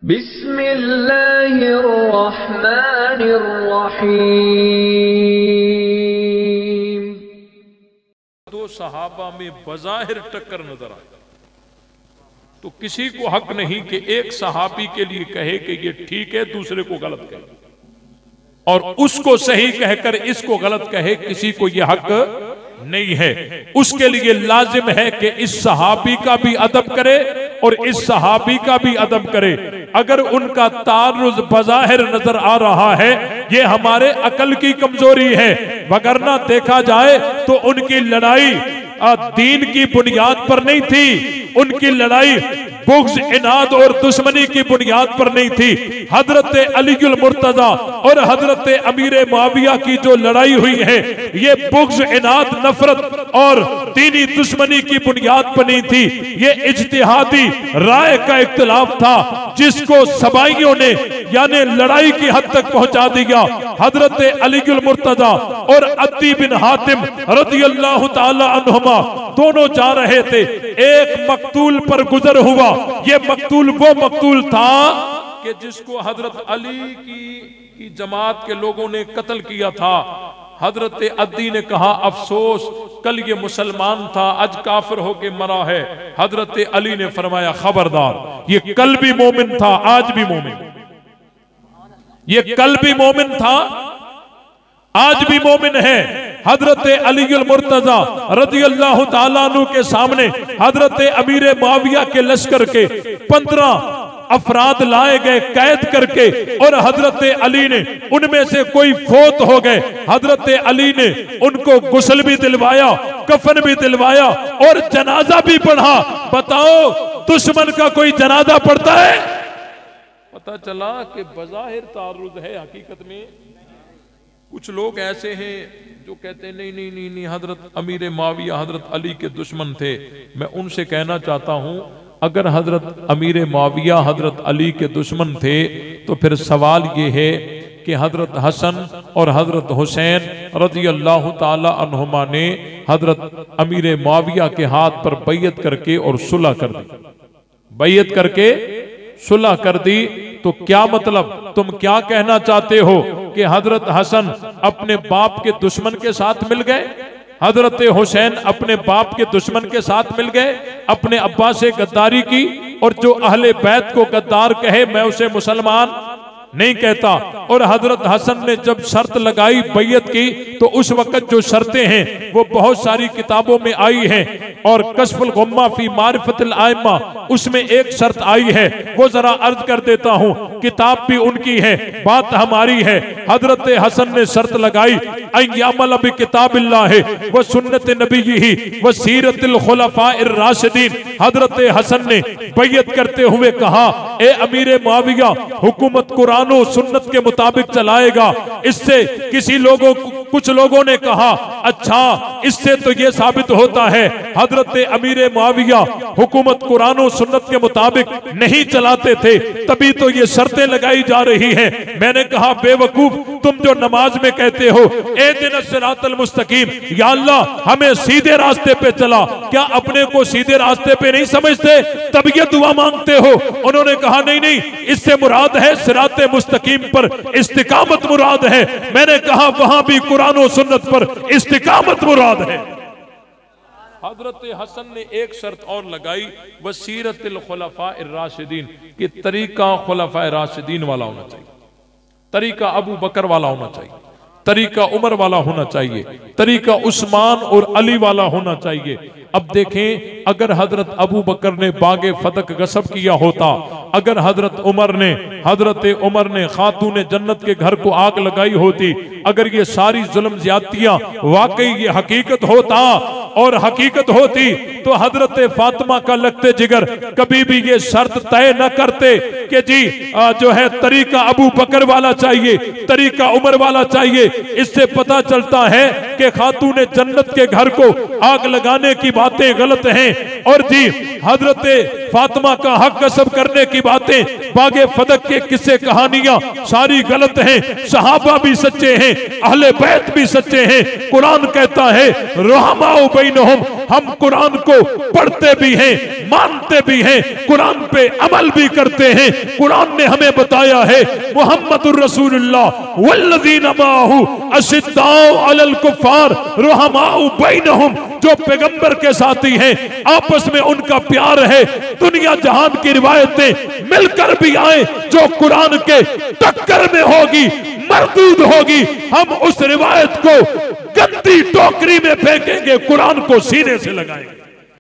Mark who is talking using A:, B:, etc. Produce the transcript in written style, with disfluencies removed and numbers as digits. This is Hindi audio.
A: बिस्मिल्लाहिर्रहमानिर्रहीम।
B: दो सहाबा में बज़ाहिर टक्कर नजर आए तो किसी को हक नहीं कि एक सहाबी के लिए कहे कि ये ठीक है, दूसरे को गलत कहे, और उसको सही कहकर इसको गलत कहे। किसी को यह हक नहीं है। उसके लिए लाजिम है कि इस सहाबी का भी अदब करे और इस सहाबी का भी अदब करे। अगर उनका तारुज बज़ाहिर नजर आ रहा है, ये हमारे अकल की कमजोरी है, वगरना देखा जाए तो उनकी लड़ाई दीन की बुनियाद पर नहीं थी। उनकी लड़ाई बुग़्ज़, इनाद और दुश्मनी की बुनियाद पर नहीं थी। हजरत अलीउल मुर्तजा और हजरत अमीर मुआविया की जो लड़ाई हुई है, ये बुग़्ज़, इनाद, नफरत और दीनी दुश्मनी की बुनियाद पर नहीं थी। ये इज्तिहादी राय का इख्तिलाफ था जिसको सबाइयों ने यानी लड़ाई की हद तक पहुंचा दिया। हजरत अलीउल मुर्तजा और अद्दी बिन हातिम रज़ियल्लाहु ताला अन्हुमा दोनों जा रहे थे। एक मकतूल पर गुजर हुआ। ये मकतूल वो मकतूल था कि जिसको हजरत अली की जमात के लोगों ने कत्ल किया था। हजरत अद्दी ने कहा, अफसोस, कल ये मुसलमान था, आज काफिर होके मरा है। हजरत अली ने फरमाया, खबरदार, ये कल भी मोमिन था, आज भी मोमिन। ये कल भी मोमिन था, आज भी मोमिन है। हजरत अलीउल मुर्तजा रज़ियल्लाहु ताला अन्हु के सामने हजरत अमीर मुआविया के लश्कर के 15 अफराद लाए गए कैद करके, और हजरत अली ने उनमें से कोई फौत हो गए। हजरत अली ने उनको गुस्ल भी दिलवाया, कफन भी दिलवाया और जनाजा भी पढ़ा। बताओ, दुश्मन का कोई जनाजा पढ़ता है? पता चला कि बज़ाहिर तारुद है, हकीकत में कुछ लोग ऐसे हैं जो कहते हैं नहीं नहीं नहीं नहीं, हजरत अमीर मुआविया हजरत अली के दुश्मन थे। मैं उनसे कहना चाहता हूं, अगर हजरत अमीर मुआविया हजरत अली के दुश्मन थे तो फिर सवाल ये है कि हजरत हसन और हजरत हुसैन रज़ियल्लाहु ताला अन्हुमा ने हजरत अमीर मुआविया के हाथ पर बैयत करके और सुलह कर दी। बैयत करके सुलह कर दी तो क्या मतलब? तुम क्या कहना चाहते हो कि हजरत हसन अपने बाप के दुश्मन के साथ मिल गए, हजरत हुसैन अपने बाप के दुश्मन के साथ मिल गए, अपने अब्बा से गद्दारी की? और जो अहले बैत को गद्दार कहे, मैं उसे मुसलमान नहीं कहता। और हजरत हसन ने जब शर्त लगाई बैयत की, तो उस वक्त जो शर्तें हैं वो बहुत सारी किताबों में आई हैं, और कश्फुल गुम्मा फी मारिफतिल आइम्मा उसमें एक शर्त आई है, वो जरा अर्ज कर देता हूँ। किताब भी उनकी है, बात हमारी है। हजरत हसन ने शर्त लगाई, अय्यामल बि किताबिल्लाह व सुन्नत नबीही व सीरतिल खुलफाइर राशिदीन। हजरत हसन ने बैयत करते हुए कहा, ए अमीर मुआविया, हुकूमत कुरान और सुन्नत के मुताबिक चलाएगा। इससे कुछ लोगों ने कहा, अच्छा, इससे तो ये साबित होता है हजरत अमीर मुआविया हुकूमत कुरान और सुन्नत के मुताबिक नहीं चलाते थे, तभी तो ये शर्तें लगाई जा रही हैं। मैंने कहा, बेवकूफ, तुम जो नमाज में कहते हो एहदिना सिरातल मुस्तकीम, या अल्लाह हमें सीधे रास्ते पे चला, क्या अपने को सीधे रास्ते पे नहीं समझते तब ये दुआ मांगते हो? उन्होंने कहा, नहीं नहीं, इससे मुराद है सिराते मुस्तकीम पर इस्तिकामत मुराद है। मैंने कहा, वहां भी कुरान और सुन्नत पर इस्तिकामत मुराद है। हजरत हसन ने एक शर्त और लगाई, वसीरतिल खुलफाइर राशिदीन, कि तरीका खुलफाए राशिदीन वाला होना चाहिए, तरीका अबू बकर वाला होना चाहिए, तरीका उमर वाला होना चाहिए, तरीका उस्मान और अली वाला होना चाहिए। अब देखें, अगर हजरत अबू बकर ने बागे फतक गसब किया होता, अगर हजरत उमर ने खातून जन्नत के घर को आग लगाई होती, अगर ये सारी जुल्म ज्यादतियां वाकई ये हकीकत होती तो हजरत फातिमा का लगते जिगर कभी भी ये शर्त तय न करते कि जी जो है तरीका अबू बकर वाला चाहिए, तरीका उमर वाला चाहिए। इससे पता चलता है कि खातून जन्नत के घर को आग लगाने की बातें गलत हैं, और जी हजरत फातिमा का हक कसब करने की बातें, बागे फदक के किस्से कहानियां सारी गलत हैं। सहाबा भी सच्चे हैं, अहले बैत भी सच्चे हैं। कुरान कहता है रहमाउ बैनहुम, हम कुरान को पढ़ते भी हैं, मानते भी हैं, कुरान पे अमल भी करते हैं। कुरान ने हमें बताया है मुहम्मदुर रसूलुल्लाह वल्लज़ीना माहू अशिद्दाउ अलल कुफ़ार रहमाउ बैनहुम, जो पैगंबर के साथी हैं आपस में उनका प्यार है। दुनिया जहान की रिवायतें मिलकर भी आए, जो कुरान के टक्कर में होगी, मरदूद होगी, हम उस रिवायत को गंदी टोकरी में फेंकेंगे, कुरान को सीने से लगाएंगे।